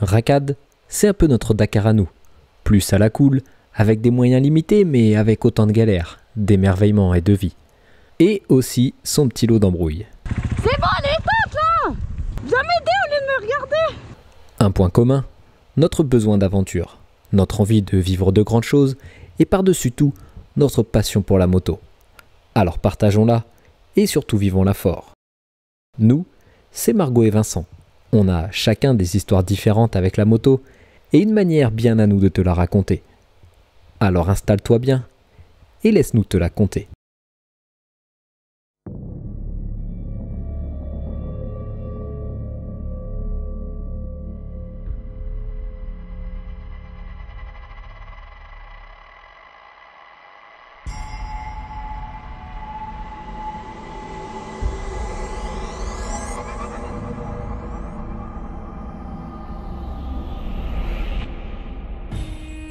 Racad, c'est un peu notre Dakar à nous. Plus à la cool, avec des moyens limités mais avec autant de galères, d'émerveillement et de vie. Et aussi son petit lot d'embrouilles. C'est bon, elle est éteinte là! Viens m'aider au lieu de me regarder! Un point commun, notre besoin d'aventure, notre envie de vivre de grandes choses et par-dessus tout, notre passion pour la moto. Alors partageons-la et surtout vivons-la fort. Nous, c'est Margot et Vincent. On a chacun des histoires différentes avec la moto et une manière bien à nous de te la raconter. Alors installe-toi bien et laisse-nous te la conter.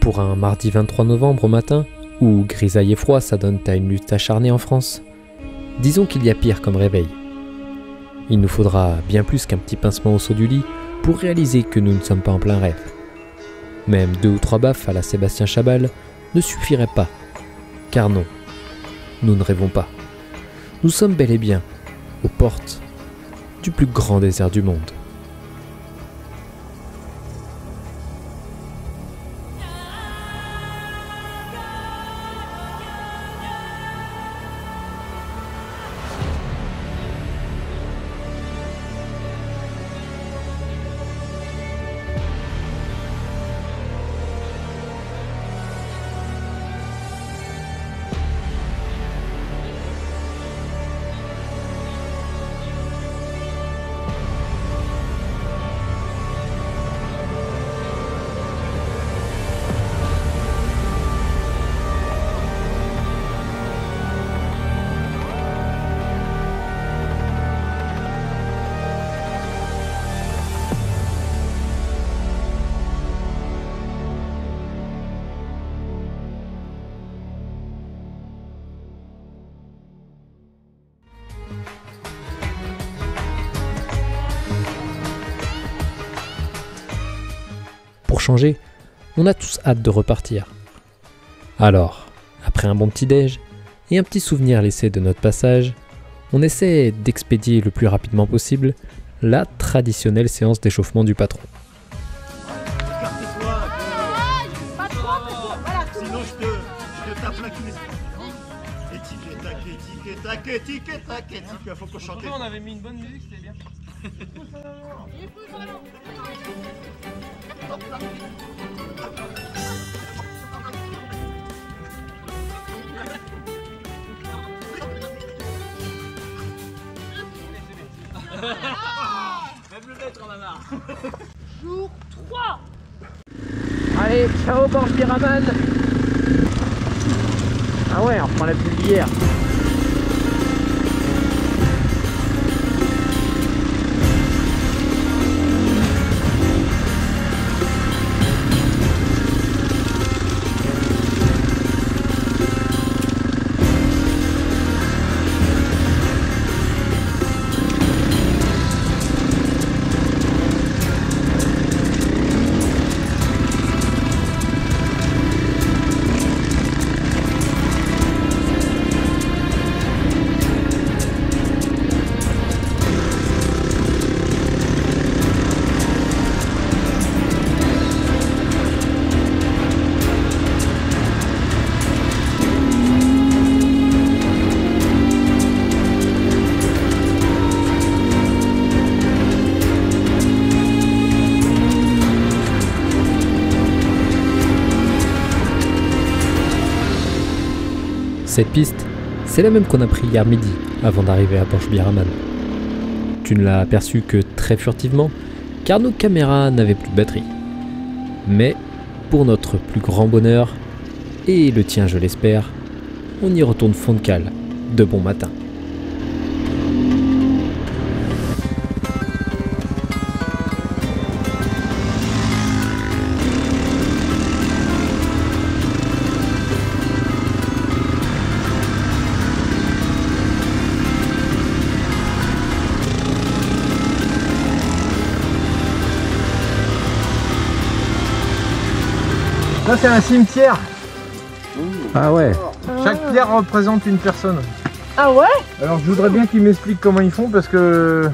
Pour un mardi 23 novembre au matin, où grisaille et froid s'adonnent à une lutte acharnée en France, disons qu'il y a pire comme réveil. Il nous faudra bien plus qu'un petit pincement au saut du lit pour réaliser que nous ne sommes pas en plein rêve. Même 2 ou 3 baffes à la Sébastien Chabal ne suffiraient pas, car non, nous ne rêvons pas. Nous sommes bel et bien aux portes du plus grand désert du monde. Pour changer, on a tous hâte de repartir. Alors, après un bon petit déj et un petit souvenir laissé de notre passage, on essaie d'expédier le plus rapidement possible la traditionnelle séance d'échauffement du patron. Sinon je te tape la clé. Étiquette, il faut qu'on chante. On avait mis une bonne musique, c'était bien. Même le maître en a marre. Jour 3! Allez, ciao Porsche Biraman. Ah ouais, on reprend la pluie d'hier. Cette piste, c'est la même qu'on a pris hier midi avant d'arriver à Porsche Biraman. Tu ne l'as aperçue que très furtivement car nos caméras n'avaient plus de batterie. Mais pour notre plus grand bonheur, et le tien je l'espère, on y retourne fond de cale, de bon matin. Ça c'est un cimetière. Ah ouais. Chaque pierre représente une personne. Ah ouais? Alors je voudrais bien qu'ils m'expliquent comment ils font parce que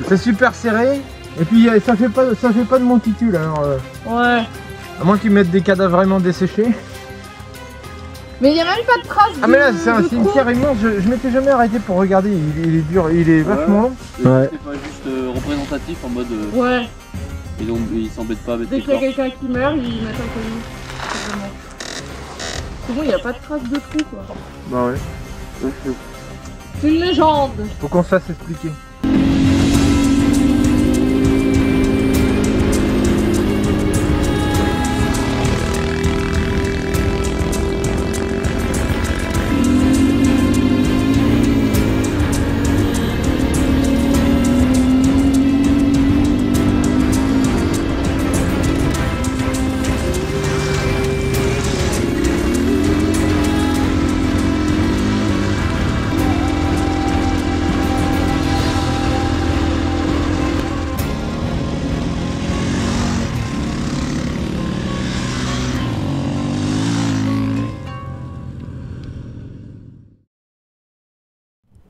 c'est super serré. Et puis ça fait pas de monticule alors. Ouais. À moins qu'ils mettent des cadavres vraiment desséchés. Mais il n'y a même pas de traces. Ah mais là c'est un de cimetière immense, je m'étais jamais arrêté pour regarder, il est dur, il est vachement long. Ouais. C'est pas juste représentatif en mode Ouais. ils s'embêtent pas avec Dès les qu'il y a corps. quelqu'un qui meurt, ils mettent un connu. C'est vraiment. C'est bon, il n'y a pas de traces de trou quoi. Bah ouais. C'est une légende. Faut qu'on se fasse expliquer.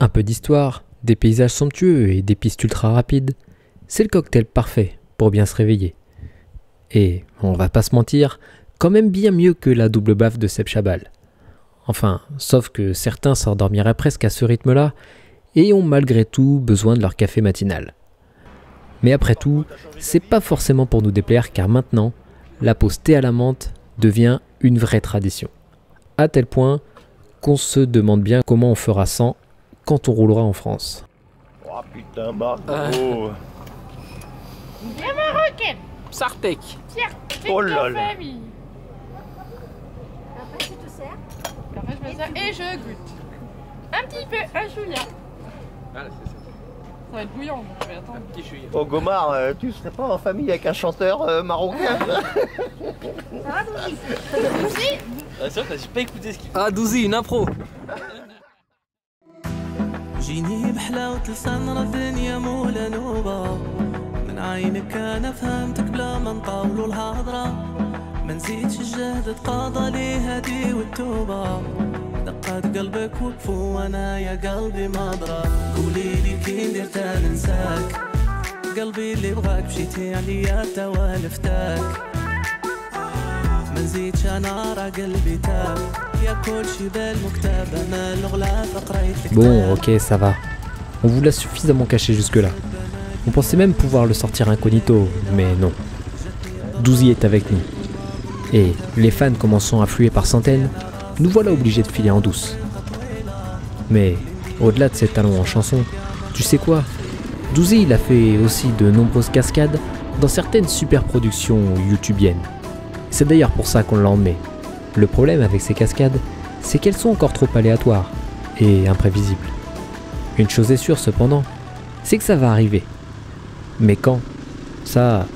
Un peu d'histoire, des paysages somptueux et des pistes ultra rapides, c'est le cocktail parfait pour bien se réveiller. Et, on va pas se mentir, quand même bien mieux que la double baffe de Seb Chabal. Enfin, sauf que certains s'endormiraient presque à ce rythme-là et ont malgré tout besoin de leur café matinal. Mais après tout, c'est pas forcément pour nous déplaire car maintenant, la pause thé à la menthe devient une vraie tradition. À tel point qu'on se demande bien comment on fera sans quand on roulera en France. Oh putain, Margot. Viens marocaine. Sartek. Tiens, Oh là là. famille. Après, tu te sers. Après, je mets ça et je goûte. Un petit peu, un chouïa. Ah, c'est ça. Ça va être bouillant, donc je vais attendre. Petit chouïa. Oh Gomard, tu serais pas en famille avec un chanteur marocain? Ah, c'est vrai que j'ai pas écouté ce qu'il fait. Ah, Douzi, une impro. جيني بحلاوة لسان راه الدنيا مولا نوبة من عينك أنا فهمتك بلا ما نطولوا الهضرة ما نزيدش الجهد تقاضى لي هادي والتوبة دقات قلبك وقفوا وانا يا قلبي ما ضرب قولي لي كي ندير تا ننساك قلبي اللي بغاك مشيتي عليا توالفتك ما نزيدش انا راه قلبي تاب يا كل شي بالمكتب انا الغلاف قريت الكتاب. Bon, ok, ça va. On vous l'a suffisamment caché jusque-là. On pensait même pouvoir le sortir incognito, mais non. Douzi est avec nous. Et, les fans commençant à affluer par centaines, nous voilà obligés de filer en douce. Mais, au-delà de ses talents en chanson, tu sais quoi? Douzi, il a fait aussi de nombreuses cascades dans certaines super productions youtubiennes. C'est d'ailleurs pour ça qu'on l'a emmené. Le problème avec ces cascades, c'est qu'elles sont encore trop aléatoires et imprévisibles. Une chose est sûre cependant, c'est que ça va arriver. Mais quand? Ça,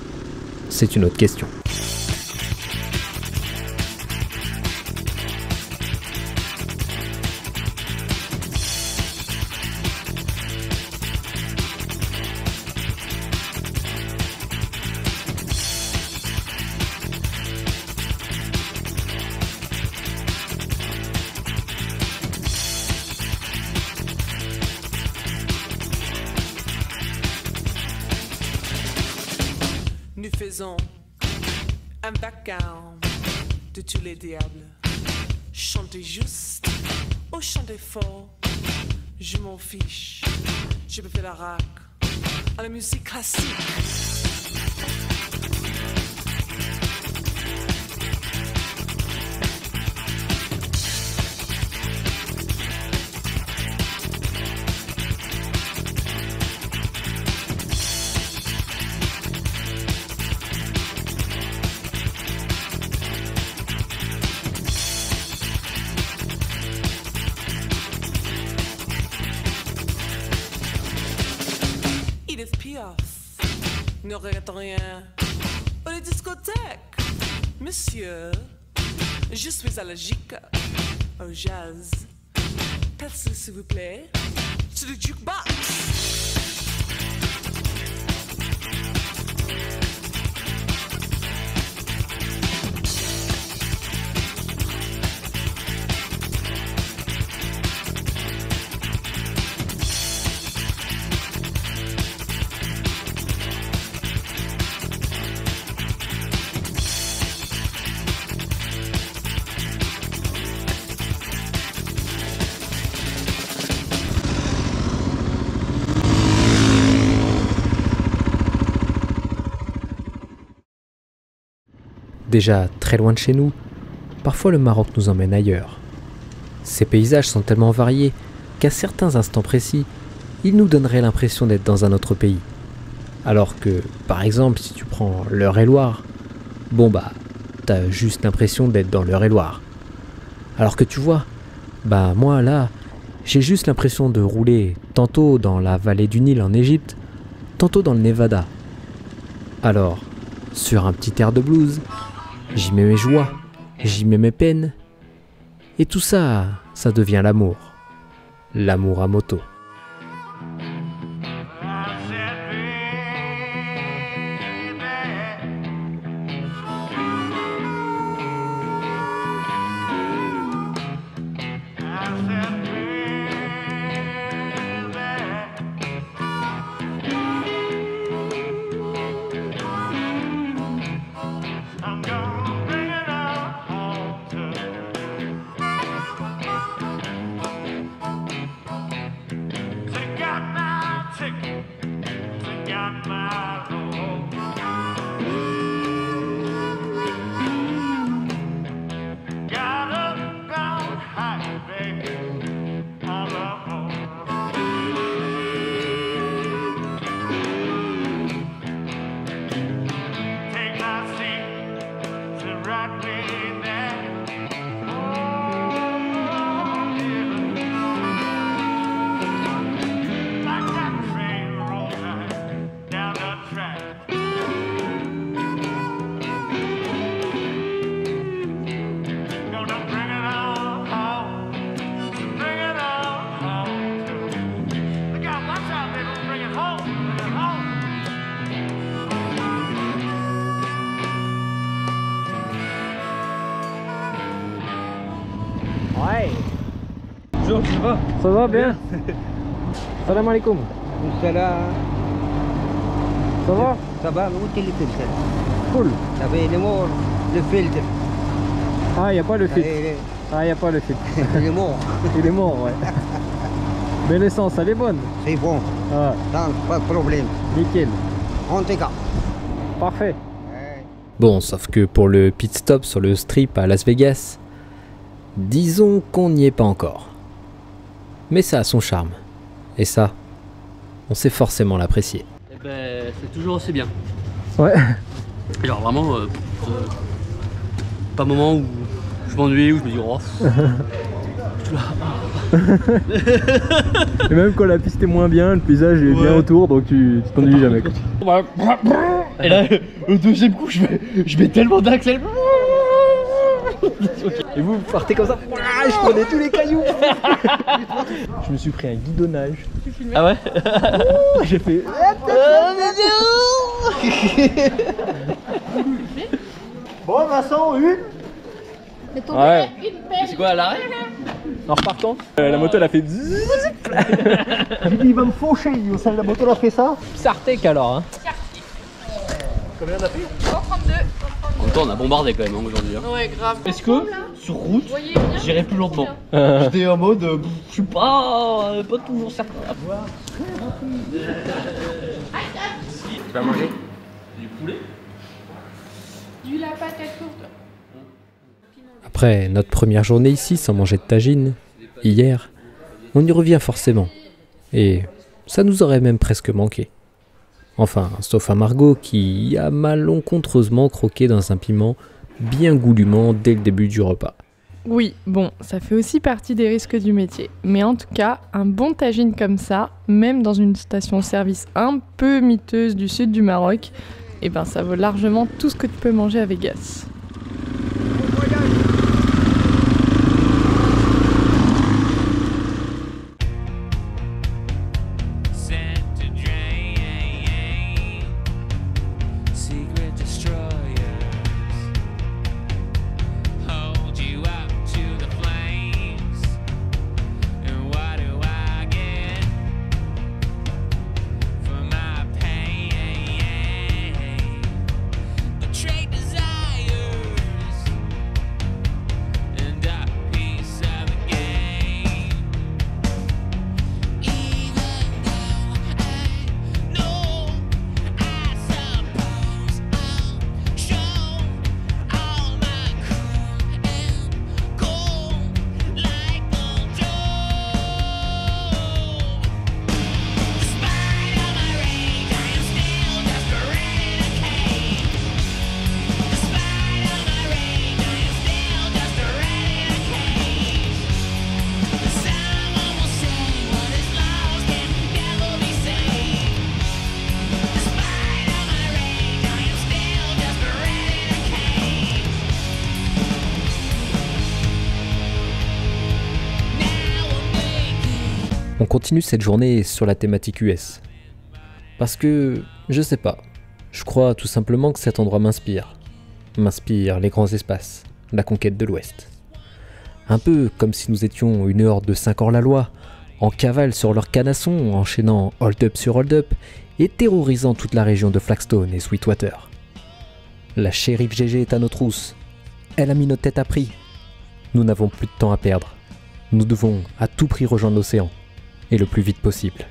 c'est une autre question. Nous faisons un vacarme de tous les diables. Chantez juste ou chantez fort, je m'en fiche. Je peux faire la rac à la musique classique. Edith Piaf ne regrette rien. Pour les discothèques, monsieur, je suis allergique au jazz. Passez s'il vous plaît sur le jukebox. Déjà très loin de chez nous, parfois le Maroc nous emmène ailleurs. Ces paysages sont tellement variés qu'à certains instants précis, ils nous donneraient l'impression d'être dans un autre pays. Alors que, par exemple, si tu prends l'Eure-et-Loir, bon bah, t'as juste l'impression d'être dans l'Eure-et-Loir. Alors que tu vois, bah moi là, j'ai juste l'impression de rouler tantôt dans la vallée du Nil en Égypte, tantôt dans le Nevada. Alors, sur un petit air de blues, j'y mets mes joies, j'y mets mes peines, et tout ça, ça devient l'amour. L'amour à moto. Ouais. Bonjour, ça va? Ça va bien? Salam alaikum. Salam. Ça va? Ça va, où t'es le filtre? Cool. Ça va, il est mort, le filtre. Ah, y a pas le filtre. Il est- Ah, y a pas le filtre. il est mort. Il est mort, ouais. Mais l'essence, elle est bonne. C'est bon, Ah, donc pas de problème. nickel. En tout cas. Parfait. Bon, sauf que pour le pit stop sur le strip à Las Vegas, disons qu'on n'y est pas encore. Mais ça a son charme. Et ça, on sait forcément l'apprécier. Eh ben, c'est toujours aussi bien. Ouais. Genre vraiment, pas un moment où je m'ennuie, où je me dis oh. Et même quand la piste est moins bien, le paysage est bien autour, donc tu t'ennuies jamais. Quoi. Et là, au deuxième coup, je mets tellement d'accel. Et vous partez comme ça. Ouah, je prenais tous les cailloux. Je me suis pris un guidonnage. Ah ouais? J'ai fait. Bon, Vincent, une. Ouais. C'est quoi à l'arrêt? En repartant, la moto elle a fait bzzz. J'ai dit, il va me faucher, la moto a fait ça. Sartec alors. Hein. Combien on a fait? 132. En même temps, on a bombardé quand même hein, aujourd'hui. Hein. Ouais, grave. Est-ce que sur route, j'irai plus lentement? Euh, J'étais en mode, je suis pas toujours certain. Tu vas manger? Du poulet? Du la patate courte. Après notre première journée ici sans manger de tagine, hier, on y revient forcément. Et ça nous aurait même presque manqué. Enfin, sauf à Margot qui a malencontreusement croqué dans un piment bien goulûment dès le début du repas. Oui, bon, ça fait aussi partie des risques du métier. Mais en tout cas, un bon tagine comme ça, même dans une station-service un peu miteuse du sud du Maroc, eh ben ça vaut largement tout ce que tu peux manger à Vegas. Trade desire On continue cette journée sur la thématique US. Parce que, je sais pas, je crois tout simplement que cet endroit m'inspire. M'inspire les grands espaces, la conquête de l'Ouest. Un peu comme si nous étions une horde de 5 hors-la-loi, en cavale sur leur canasson, enchaînant hold-up sur hold-up et terrorisant toute la région de Flagstone et Sweetwater. La shérif GG est à nos trousses. Elle a mis nos têtes à prix. Nous n'avons plus de temps à perdre. Nous devons à tout prix rejoindre l'océan, et le plus vite possible.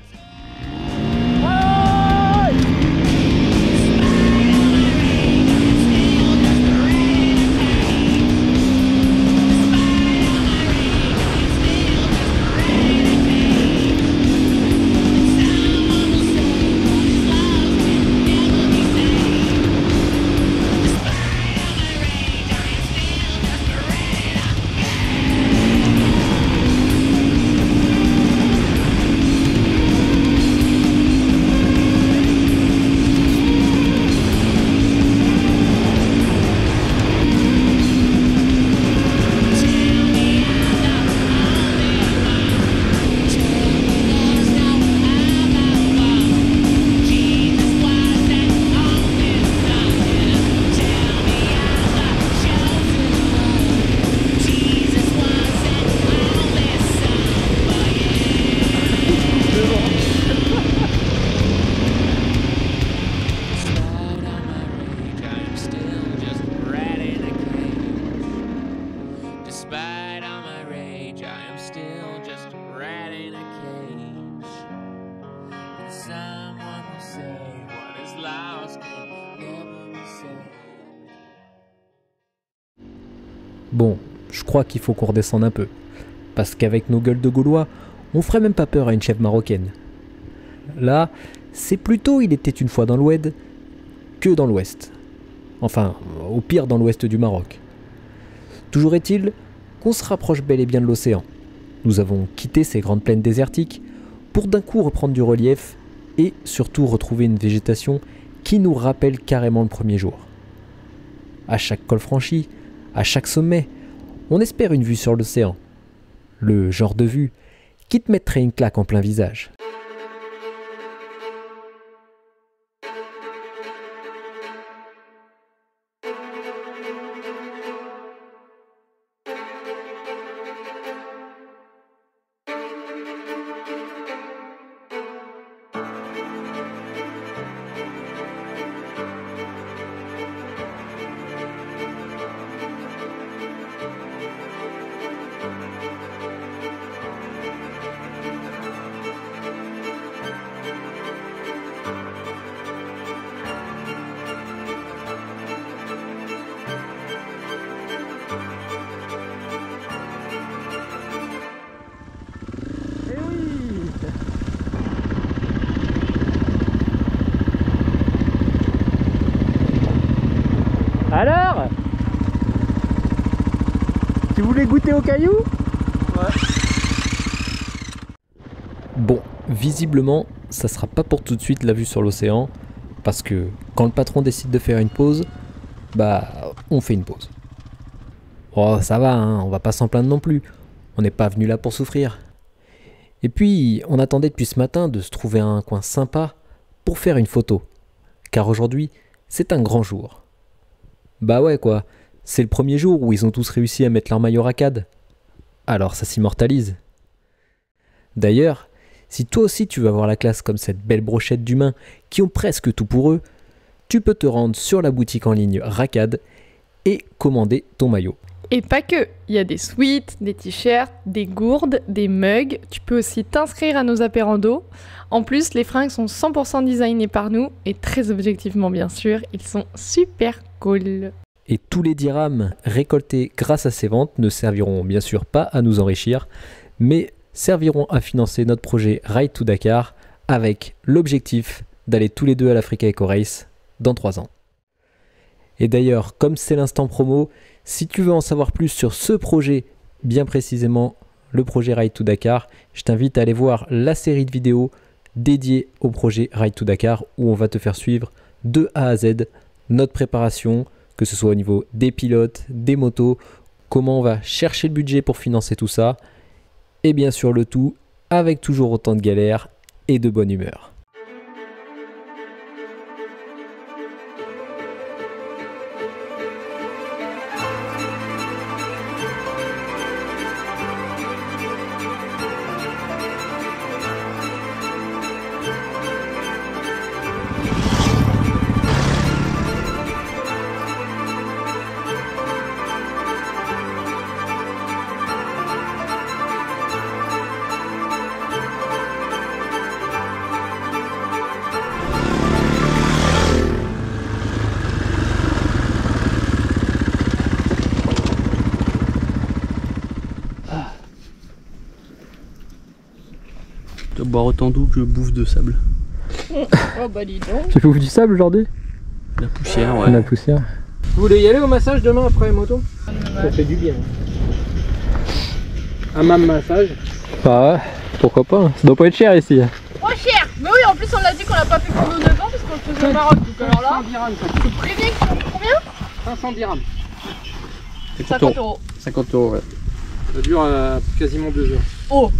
Bon, je crois qu'il faut qu'on redescende un peu, parce qu'avec nos gueules de Gaulois, on ferait même pas peur à une chèvre marocaine. Là, c'est plutôt il était une fois dans l'Oued que dans l'Ouest. Enfin, au pire dans l'Ouest du Maroc. Toujours est-il qu'on se rapproche bel et bien de l'océan. Nous avons quitté ces grandes plaines désertiques pour d'un coup reprendre du relief et surtout retrouver une végétation qui nous rappelle carrément le premier jour. À chaque col franchi, à chaque sommet, on espère une vue sur l'océan. Le genre de vue qui te mettrait une claque en plein visage. Alors, tu voulais goûter aux cailloux? Bon, visiblement, ça sera pas pour tout de suite la vue sur l'océan, parce que quand le patron décide de faire une pause, bah, on fait une pause. Oh, ça va, hein, on va pas s'en plaindre non plus, on n'est pas venu là pour souffrir. Et puis, on attendait depuis ce matin de se trouver un coin sympa pour faire une photo, car aujourd'hui, c'est un grand jour. Bah ouais quoi, c'est le premier jour où ils ont tous réussi à mettre leur maillot racade. Alors ça s'immortalise. D'ailleurs, si toi aussi tu veux avoir la classe comme cette belle brochette d'humains qui ont presque tout pour eux, tu peux te rendre sur la boutique en ligne Racade et commander ton maillot. Et pas que, il y a des sweats, des t-shirts, des gourdes, des mugs, tu peux aussi t'inscrire à nos apérandos. En plus, les fringues sont 100% designées par nous et très objectivement bien sûr, ils sont super cool. Et tous les dirhams récoltés grâce à ces ventes ne serviront bien sûr pas à nous enrichir, mais serviront à financer notre projet Ride to Dakar avec l'objectif d'aller tous les deux à l'Africa Eco Race dans 3 ans. Et d'ailleurs, comme c'est l'instant promo, si tu veux en savoir plus sur ce projet, bien précisément le projet Ride to Dakar, je t'invite à aller voir la série de vidéos dédiée au projet Ride to Dakar où on va te faire suivre de A à Z notre préparation, que ce soit au niveau des pilotes, des motos, comment on va chercher le budget pour financer tout ça, et bien sûr le tout avec toujours autant de galères et de bonne humeur. Tu dois boire autant d'eau que je bouffe de sable. Oh bah dis donc. Tu bouffes du sable aujourd'hui? La poussière, ouais. La poussière. Vous voulez y aller au massage demain après moto? Ça fait du bien. Un mam massage. Bah ouais, pourquoi pas, ça doit pas être cher ici. Trop cher. Mais oui, en plus on l'a dit qu'on l'a pas fait pour nos 9 ans parce qu'on le faisait au Maroc. Donc alors là, 500 dirhams. je te préviens que ça coûte combien? 500 dirhams. 50 euros. 50 euros, ouais. Ça dure quasiment 2 heures. Oh.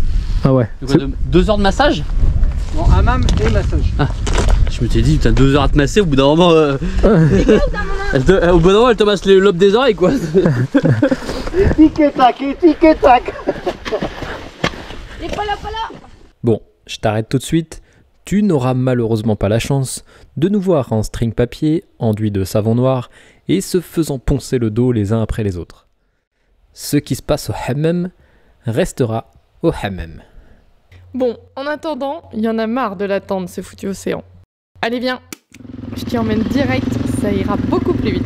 Ah ouais. Donc, 2 heures de massage? Bon, hammam et massage. Je me t'ai dit, t'as 2 heures à te masser, au bout d'un moment. Au bout d'un moment, elle te masse les lobes des oreilles, quoi. Et tic et tac, et tic et tac. Et pas là, pas là. Bon, je t'arrête tout de suite. Tu n'auras malheureusement pas la chance de nous voir en string papier, enduit de savon noir et se faisant poncer le dos les uns après les autres. Ce qui se passe au hammam restera au hammam. Bon, en attendant, il y en a marre de l'attendre, ce foutu océan. Allez, viens, je t'y emmène direct, ça ira beaucoup plus vite.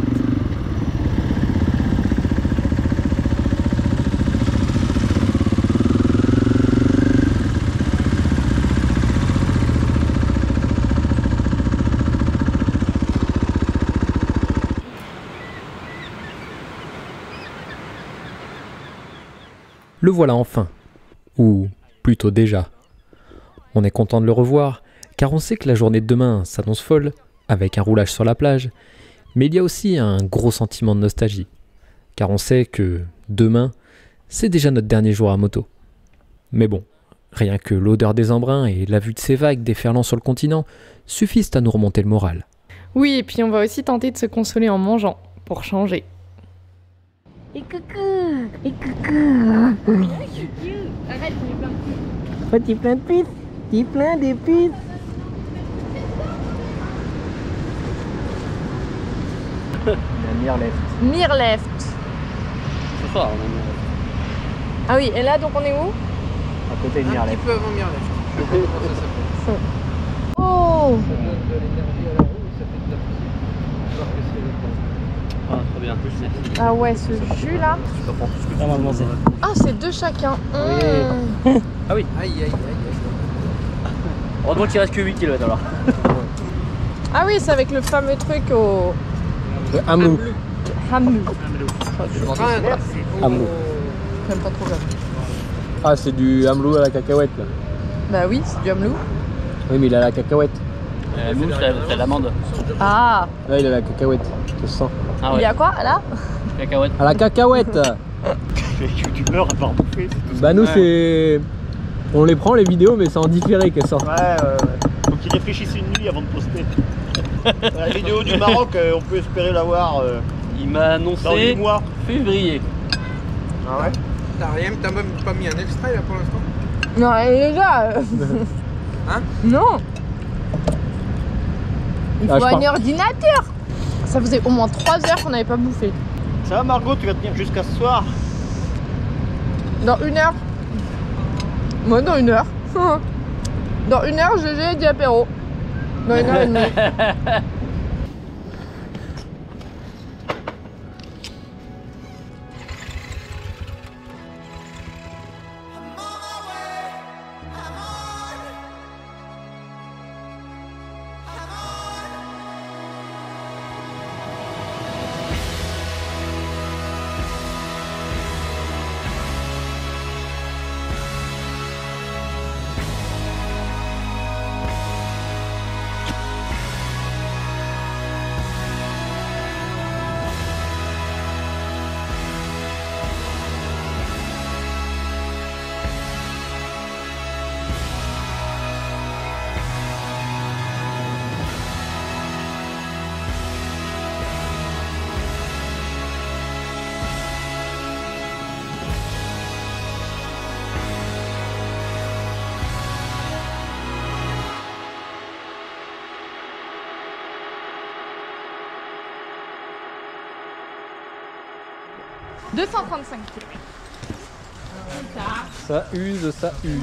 Le voilà enfin, ou plutôt déjà. On est content de le revoir, car on sait que la journée de demain s'annonce folle, avec un roulage sur la plage, mais il y a aussi un gros sentiment de nostalgie, car on sait que demain, c'est déjà notre dernier jour à moto. Mais bon, rien que l'odeur des embruns et la vue de ces vagues déferlant sur le continent suffisent à nous remonter le moral. Oui, et puis on va aussi tenter de se consoler en mangeant, pour changer. Et coucou. Et coucou. Arrête, on est plein de putes. Oh, t'es plein de putes. T'es plein de putes. La Mirleft. Mirleft. Ce soir, on a Ah oui, et là donc on est où? À côté de Mirleft. peu avant Mirleft. Je sais pas comment ça s'appelle. Oh. Ça donne de l'énergie à la roue, ça fait de la poussière. Alors que c'est le temps. Ah, trop bien. Merci. Ah ouais, ce jus là. Normalement, c'est. Ah, c'est deux chacun. Ah oui. Aïe aïe aïe aïe. Heureusement qu'il reste que 8 km alors. Ah oui, c'est avec le fameux truc au Le hamlou. Hamlou. Hamlou. J'aime pas trop bien. Ah, c'est du hamlou à la cacahuète là. Bah oui, c'est du Hamlou. Oui, mais il a la cacahuète. Nous, c'est l'amande. Ah, Là, il a la cacahuète. Ça se sent. Ah il y a quoi là? Cacahuète. À la cacahuète. Tu meurs à part bouffer. Bah, nous, c'est. On les prend les vidéos, mais c'est en différé qu'elles sortent. Ouais. Faut qu'ils réfléchissent une nuit avant de poster. La vidéo du Maroc, on peut espérer l'avoir Il m'a dans 8 annoncé mois. février. Ah ouais? T'as même pas mis un extrait là pour l'instant? Non, les gars. Hein? Non. Il Ah, faut je un pars. ordinateur. Ça faisait au moins 3 heures qu'on n'avait pas bouffé. Ça va Margot, tu vas tenir jusqu'à ce soir? Dans 1 heure. Moi, dans 1 heure. Dans 1 heure, GG dit apéro. Dans 1 heure et demie. 235 kilos. Ça use, ça use.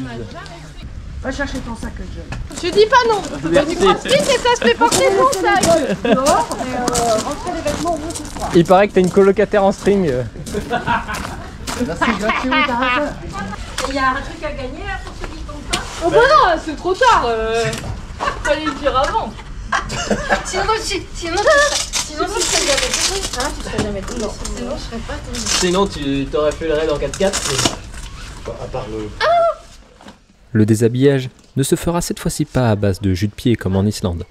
Va chercher ton sac, John. Je dis pas non. Du crossfit et ça se fait porter son sac. Dehors, mais rentrer les vêtements au moins ce soir. Il paraît que t'es une colocataire en string. Il y a un truc à gagner là pour ceux qui tombent pas. Oh bah non, c'est trop tard. Fallait le dire avant. Sinon tu serais jamais tombé. Sinon je serais pas tombé. Sinon, tu t'aurais fait le raid en 4x4. À part le... Le déshabillage ne se fera cette fois-ci pas à base de jus de pied comme en Islande.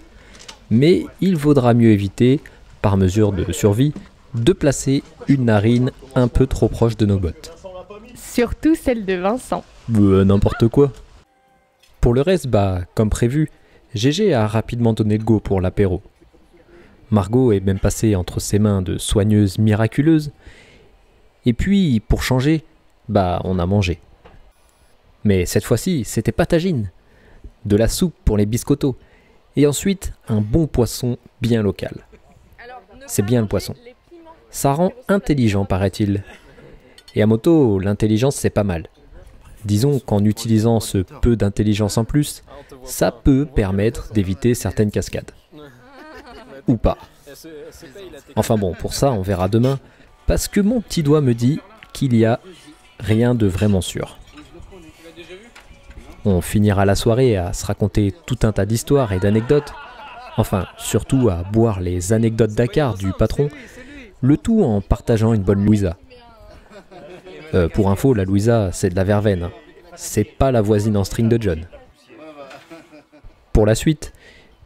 Mais il vaudra mieux éviter, par mesure de survie, de placer une narine un peu trop proche de nos bottes. Surtout celle de Vincent. N'importe quoi. Pour le reste, comme prévu, GG a rapidement donné le go pour l'apéro. Margot est même passée entre ses mains de soigneuse miraculeuse. Et puis, pour changer, on a mangé. Mais cette fois-ci, c'était pas tagine. De la soupe pour les biscottos. Et ensuite, un bon poisson bien local. C'est bien le poisson. Ça rend intelligent, paraît-il. Et à moto, l'intelligence, c'est pas mal. Disons qu'en utilisant ce peu d'intelligence en plus, ça peut permettre d'éviter certaines cascades. Ou pas. Enfin bon, pour ça, on verra demain, parce que mon petit doigt me dit qu'il y a rien de vraiment sûr. On finira la soirée à se raconter tout un tas d'histoires et d'anecdotes, enfin, surtout à boire les anecdotes Dakar du patron, le tout en partageant une bonne Louisa. Pour info, la Louisa, c'est de la verveine. C'est pas la voisine en string de John. Pour la suite,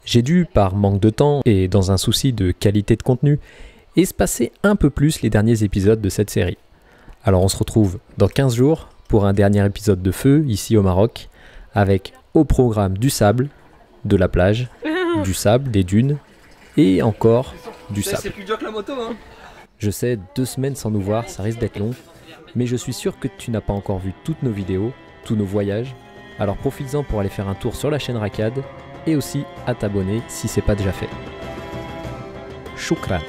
j'ai dû, par manque de temps et dans un souci de qualité de contenu, espacer un peu plus les derniers épisodes de cette série. Alors on se retrouve dans 15 jours pour un dernier épisode de Feu, ici au Maroc, avec au programme du sable, de la plage, du sable, des dunes, et encore du sable. C'est plus dur que la moto, hein. Je sais, 2 semaines sans nous voir, ça risque d'être long, mais je suis sûr que tu n'as pas encore vu toutes nos vidéos, tous nos voyages, alors profites-en pour aller faire un tour sur la chaîne Rakad, et aussi à t'abonner si c'est pas déjà fait. Shukran.